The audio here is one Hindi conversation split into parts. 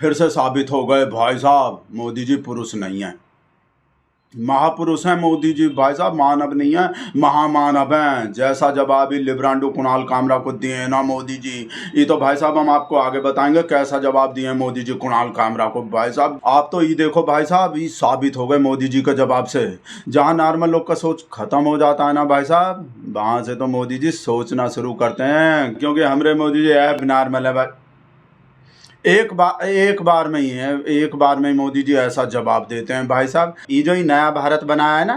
फिर से साबित हो गए भाई साहब, मोदी जी पुरुष नहीं है, महापुरुष हैं मोदी जी भाई साहब, मानव नहीं है, महामानव हैं। जैसा जवाब ही लिब्रांडो कुणाल कामरा को दिए ना मोदी जी, ये तो भाई साहब हम आपको आगे बताएंगे कैसा जवाब दिए मोदी जी कुणाल कामरा को। भाई साहब आप तो ये देखो भाई साहब, ये साबित हो गए मोदी जी के जवाब से। जहाँ नॉर्मल लोग का सोच खत्म हो जाता है ना भाई साहब, वहाँ से तो मोदी जी सोचना शुरू करते हैं, क्योंकि हमारे मोदी जी ऐप नॉर्मल है भाई। एक बार में ही है, एक बार में मोदी जी ऐसा जवाब देते हैं भाई साहब। ये जो ही नया भारत बनाया है ना,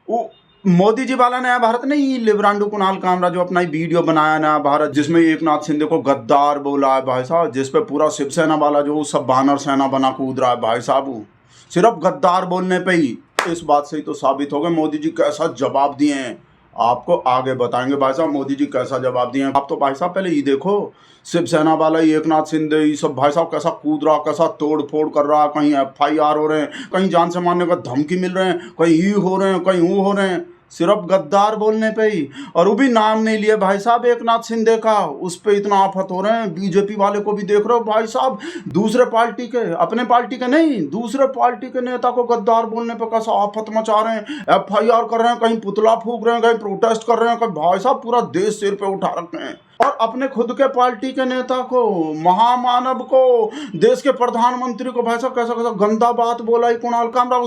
वो मोदी जी वाला नया भारत नहीं, लिब्रांडो कुणाल कामरा जो अपना वीडियो बनाया नया भारत, जिसमें एकनाथ शिंदे को गद्दार बोला है भाई साहब, जिसपे पूरा शिवसेना वाला जो सब बानर सेना बना कूद रहा है भाई साहब, वो सिर्फ गद्दार बोलने पे ही। इस बात से ही तो साबित हो गए मोदी जी कैसा जवाब दिए हैं। आपको आगे बताएंगे भाई साहब मोदी जी कैसा जवाब दिए हैं। आप तो भाई साहब पहले ये देखो, शिवसेना वाला ही एकनाथ शिंदे ये सब भाई साहब कैसा कूद रहा, कैसा तोड़ फोड़ कर रहा, कहीं FIR हो रहे हैं, कहीं जान से मारने का धमकी मिल रहे हैं, कहीं ये हो रहे हैं, कहीं वो हो रहे हैं, सिर्फ गद्दार बोलने पे ही। और वो भी नाम नहीं लिए भाई साहब एकनाथ शिंदे का, उस पे इतना आफत हो रहे हैं। बीजेपी वाले को भी देख रहे हो भाई साहब, दूसरे पार्टी के, अपने पार्टी के नहीं, दूसरे पार्टी के नेता को गद्दार बोलने पे कैसा आफत मचा रहे हैं, FIR कर रहे हैं, कहीं पुतला फूंक रहे हैं, कहीं प्रोटेस्ट कर रहे हैं, कहीं भाई साहब पूरा देश सिर पे उठा रखे हैं। और अपने खुद के पार्टी के नेता को, महामानव को, देश के प्रधानमंत्री को भाई साहब कैसा कैसा गंदा बात बोला ही कुणाल कामरा,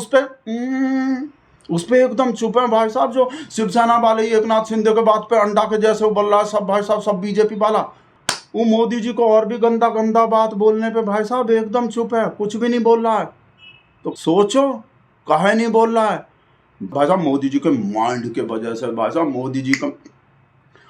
उस पे एकदम चुप है भाई साहब। जो शिवसेना वाले ही एकनाथ शिंदे के बात पे अंडा के जैसे बोल रहा है सब भाई साहब, सब बीजेपी वाला, वो मोदी जी को और भी गंदा गंदा बात बोलने पे भाई साहब एकदम चुप है, कुछ भी नहीं बोल रहा है। तो सोचो काहे नहीं बोल रहा है भाई साहब, मोदी जी के माइंड के वजह से भाई साहब, मोदी जी का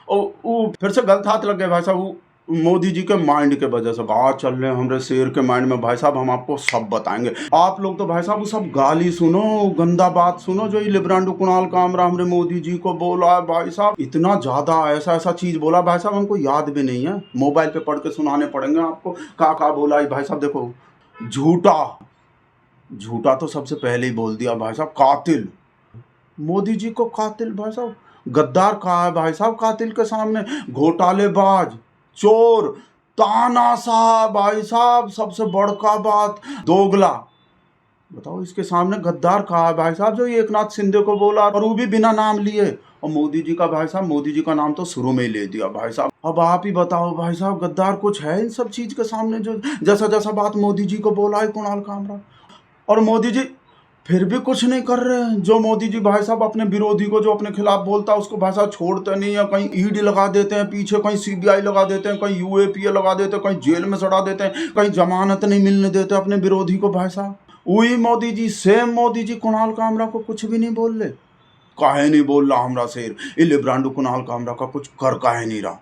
वो फिर से गलत हाथ लग गए भाई साहब, वो मोदी जी के माइंड के वजह से बात चल रहे हैं हमारे शेर के माइंड में भाई साहब, हम आपको सब बताएंगे। आप लोग तो भाई साहब वो सब गाली सुनो, गंदा बात सुनो, जो ये लिब्रांडो कुणाल कामरा हमारे मोदी जी को बोला है भाई साहब, इतना ज्यादा ऐसा ऐसा चीज बोला भाई साहब, हमको याद भी नहीं है, मोबाइल पे पढ़ के सुनाने पड़ेंगे आपको का बोला है भाई साहब। देखो झूठा तो सबसे पहले ही बोल दिया भाई साहब, कातिल, मोदी जी को कातिल भाई साहब, गद्दार कहा है भाई साहब, कातिल के सामने घोटालेबाज, चोर, तानाशाह भाई साहब, सबसे बड़का बात दोगला, बताओ इसके सामने गद्दार कहा है भाई साहब, जो ये एकनाथ शिंदे को बोला, और वो भी बिना नाम लिए। और मोदी जी का भाई साहब, मोदी जी का नाम तो शुरू में ही ले दिया भाई साहब। अब आप ही बताओ भाई साहब, गद्दार कुछ है इन सब चीज के सामने, जो जैसा जैसा बात मोदी जी को बोला है कुणाल कामरा, और मोदी जी फिर भी कुछ नहीं कर रहे हैं। जो मोदी जी भाई साहब अपने विरोधी को जो अपने खिलाफ बोलता है उसको भाई साहब छोड़ते नहीं है, कहीं ईडी लगा देते हैं पीछे, कहीं CBI लगा देते हैं, कहीं UAPA लगा देते हैं, कहीं जेल में सड़ा देते हैं, कहीं जमानत नहीं मिलने देते अपने विरोधी को भाई साहब। वही मोदी जी, सेम मोदी जी कुणाल कामरा को कुछ भी नहीं बोल रहे। काहे नहीं बोल रहा हमारा शेर, ये लिब्रांडो कुणाल कामरा का कुछ कर काहे नहीं रहा,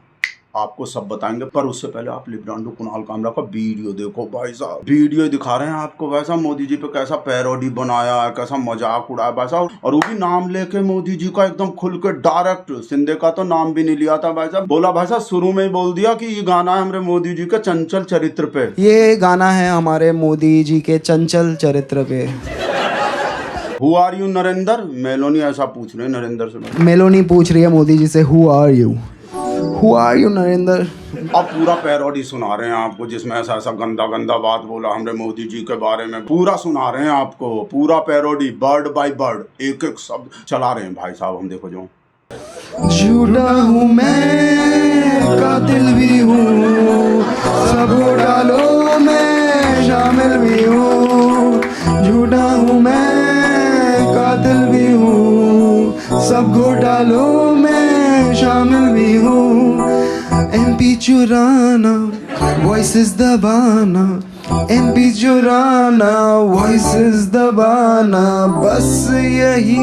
आपको सब बताएंगे। पर उससे पहले आप लिब्रांडो कुणाल कामरा का वीडियो देखो भाई साहब, वीडियो दिखा रहे हैं आपको भाई साहब, मोदी जी पे कैसा पैरोडी बनाया है, कैसा मजाक उड़ाया भाई साहब, और वो भी नाम लेके मोदी जी का एकदम खुल के डायरेक्ट। शिंदे का तो नाम भी नहीं लिया था भाई साहब, बोला भाई साहब शुरू में ही बोल दिया कि ये गाना है हमारे मोदी जी के चंचल चरित्र पे, ये गाना है हमारे मोदी जी के चंचल चरित्र पे। Who are you Narendra, Meloni ऐसा पूछ रहे हैं नरेंद्र से, मेलोनी पूछ रही है मोदी जी से who are you, who are you Narendra. अब पूरा पैरोडी सुना रहे हैं आपको, जिसमें ऐसा ऐसा गंदा गंदा बात बोला हमने मोदी जी के बारे में, पूरा सुना रहे हैं आपको, पूरा पैरोडी वर्ड बाय वर्ड, एक एक शब्द चला रहे हैं भाई साहब। हम देखो जो झूठा हूँ मैं, कातिल भी हूँ, सब घोटालों में शामिल भी हूँ। झूठा हूँ मैं, कातिल भी हूँ, सब घोटालों में शामिल भी हूँ। MP चुराना, वॉइसेस दबाना, MP चुराना, वॉइसेस दबाना, बस यही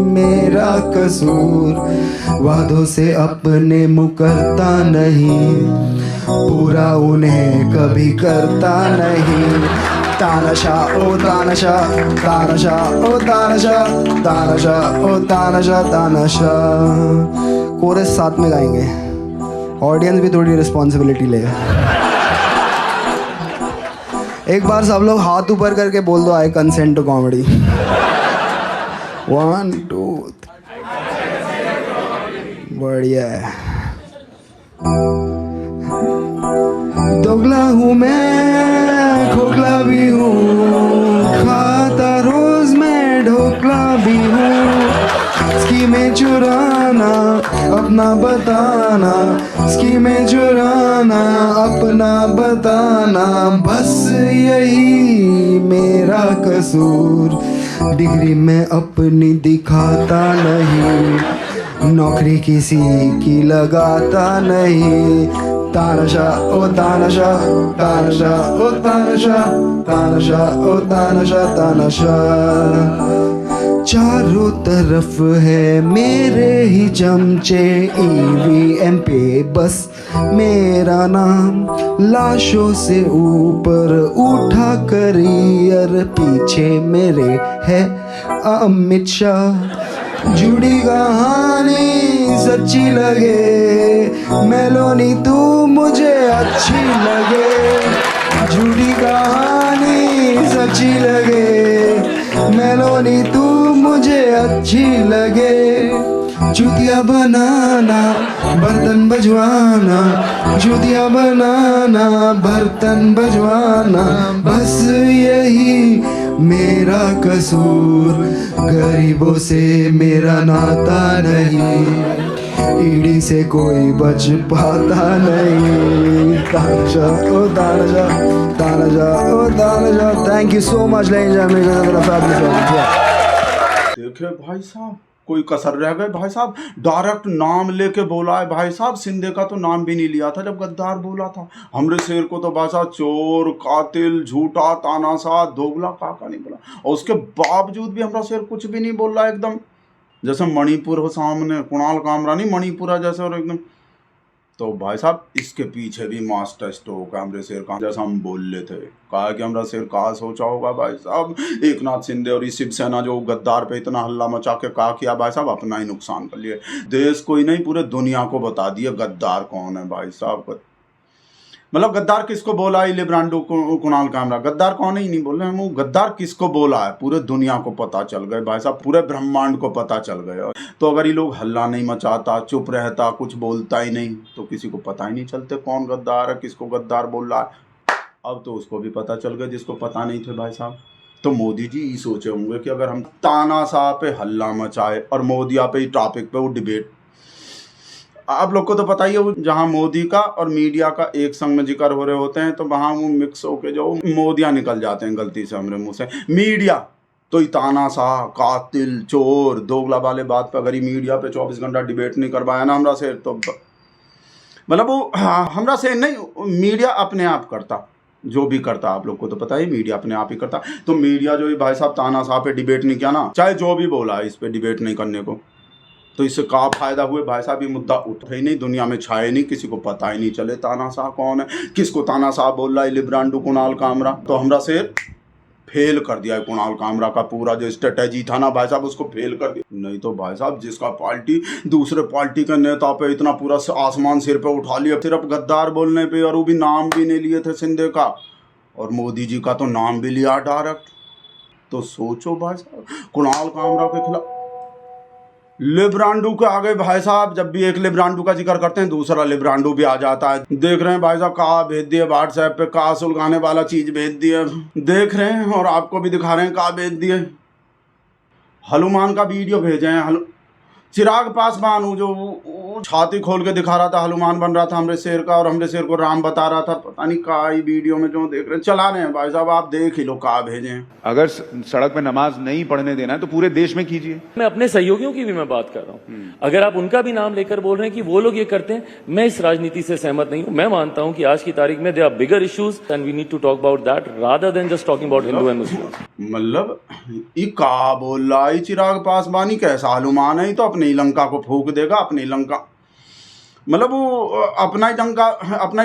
मेरा कसूर। वादों से अपने मुकरता नहीं, पूरा उन्हें कभी करता नहीं। तानाशाह ओ तानाशाह, तानाशाह ओ तानाशाह, तानाशाह ओ तानाशाह, तानाशाह। कोरस साथ में गाएंगे, ऑडियंस भी थोड़ी रिस्पॉन्सिबिलिटी ले। एक बार सब लोग हाथ ऊपर करके बोल दो आई कंसेंट टू कॉमेडी। 1 2 बढ़िया है। दोगला हूँ मैं, स्कीमें चुराना, अपना बताना, बस यही मेरा कसूर। डिग्री में अपनी दिखाता नहीं, नौकरी किसी की लगाता नहीं। तानाशा ओ तानाशा, तानाशा ओ तानाशा, तानाशा ओ तानाशा, तानाशा। चारों तरफ है मेरे ही चमचे, EVM पे बस मेरा नाम। लाशों से ऊपर उठा करियर, पीछे मेरे है अमित शाह। जुड़ी कहानी सच्ची लगे, मेलोनी तू मुझे अच्छी लगे। जुड़ी कहानी सच्ची लगे, मेलोनी तू मुझे अच्छी लगे। चुतिया बनाना, बर्तन बजवाना, चुतिया बनाना, बर्तन बजवाना, बस यही मेरा कसूर। गरीबों से मेरा नाता नहीं, ईडी से कोई बच पाता नहीं। तानाशा ओ तानाशा, तानाशा ओ तानाशा। Thank you so much ladies and gentlemen। देखे भाई साहब, कोई कसर रह गए भाई साहब। डायरेक्ट नाम लेके बोला है भाई साहब। शिंदे का तो नाम भी नहीं लिया था जब गद्दार बोला था। हमरे शेर को तो भाई साहब चोर, कातिल, झूठा, तानाशाह, दोगला काका नहीं बोला, और उसके बावजूद भी हमारा शेर कुछ भी नहीं बोल रहा। एकदम जैसे मणिपुर हो सामने, कुणाल कामरा नहीं मणिपुरा जैसे, और एकदम। तो भाई साहब इसके पीछे भी मास्टर स्ट्रोक है हमरे शेर का। जैसा हम बोल ले थे, कहा कि हमारा शेर कहा सोचा होगा भाई साहब। एकनाथ शिंदे और शिवसेना जो गद्दार पे इतना हल्ला मचा के कहा किया भाई साहब, अपना ही नुकसान कर लिए। देश को ही नहीं पूरे दुनिया को बता दिया गद्दार कौन है भाई साहब। मतलब गद्दार किसको बोला है, लिब्रांडो को, कुणाल कामरा गद्दार कौन है ही नहीं बोल रहे हम। गद्दार किसको बोला है पूरे दुनिया को पता चल गए भाई साहब, पूरे ब्रह्मांड को पता चल गए। तो अगर ये लोग हल्ला नहीं मचाता, चुप रहता, कुछ बोलता ही नहीं, तो किसी को पता ही नहीं चलते कौन गद्दार है, किसको गद्दार बोल रहा है। अब तो उसको भी पता चल गया जिसको पता नहीं थे भाई साहब। तो मोदी जी ये सोचे होंगे कि अगर हम तानाशाह पे हल्ला मचाए और मोदिया पे टॉपिक पे वो डिबेट, आप लोग को तो पता ही है, जहाँ मोदी का और मीडिया का एक संग में जिक्र हो रहे होते हैं, तो वहाँ वो मिक्स होके जो मोदिया निकल जाते हैं गलती से हमारे मुंह से। मीडिया तो तानाशाह, कातिल, चोर, दोगला वाले बात पर अगर मीडिया पे 24 घंटा डिबेट नहीं करवाया ना हमरा से, तो मतलब वो हमरा से नहीं, मीडिया अपने आप करता जो भी करता। आप लोग को तो पता ही मीडिया अपने आप ही करता। तो मीडिया जो भाई साहब तानाशाह पे डिबेट नहीं किया ना, चाहे जो भी बोला इस पे डिबेट नहीं करने को, तो इससे क्या फायदा हुए भाई साहब। ये मुद्दा उठे ही नहीं, दुनिया में छाए नहीं, किसी को पता ही नहीं चले तानाशाह कौन है, किसको तानाशाह बोल रहा है लिब्रांडो कुणाल कामरा। तो हमरा से फेल कर दिया है कुणाल कामरा का पूरा जो स्ट्रेटेजी था ना भाई साहब, उसको फेल कर दिया। नहीं तो भाई साहब जिसका पार्टी दूसरे पार्टी के नेता पे इतना पूरा आसमान सिर पे उठा लिया सिर्फ गद्दार बोलने पे, और वो भी नाम भी नहीं लिए थे शिंदे का, और मोदी जी का तो नाम भी लिया डायरेक्ट। तो सोचो भाई साहब, कुणाल कामरा के खिलाफ लिब्रांडो के आगे भाई साहब, जब भी एक लिब्रांडो का जिक्र करते हैं दूसरा लिब्रांडो भी आ जाता है। देख रहे हैं भाई साहब कहा भेज दिए व्हाट्सएप पे, कहा सुलगाने वाला चीज भेज दिए, देख रहे हैं और आपको भी दिखा रहे हैं कहा भेज दिए। हनुमान का वीडियो भेजे हैं, चिराग पासवान जो छाती खोल के दिखा रहा था, हनुमान बन रहा था हमरे शेर का, और हमरे शेर को राम बता रहा था। पता नहीं कहा ही वीडियो में जो देख रहे हैं, चला रहे हैं भाई साहब, आप देख ही लो कहा भेजे हैं। अगर सड़क पे नमाज नहीं पढ़ने देना है तो पूरे देश में कीजिए। मैं अपने सहयोगियों की भी मैं बात कर रहा हूँ, अगर आप उनका भी नाम लेकर बोल रहे हैं कि वो लोग ये करते हैं, मैं इस राजनीति से सहमत नहीं हूँ। मैं मानता हूँ कि आज की तारीख में there are bigger issues and we need to talk about that rather than just talking about Hindu and Muslim. मतलब ये कहा बोल रहा है चिराग पासवान ही कैसा हनुमान है, तो अपनी लंका को फूक देगा, अपनी लंका मतलब वो अपना ही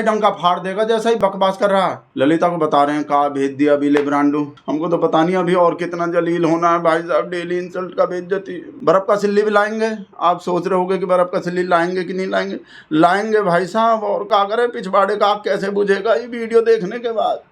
डंका फाड़ देगा, जैसा ही बकवास कर रहा है। ललिता को बता रहे हैं कहा भेज दिया अभी लिब्रांडो, हमको तो पता नहीं अभी और कितना जलील होना है भाई साहब। डेली इंसल्ट का बेइज्जती। बर्फ का सिल्ली भी लाएंगे, आप सोच रहे होगे कि बर्फ का सिल्ली लाएंगे कि नहीं लाएंगे, लाएंगे भाई साहब। और क्या करें, पिछवाड़े का आग कैसे बुझेगा ये वीडियो देखने के बाद।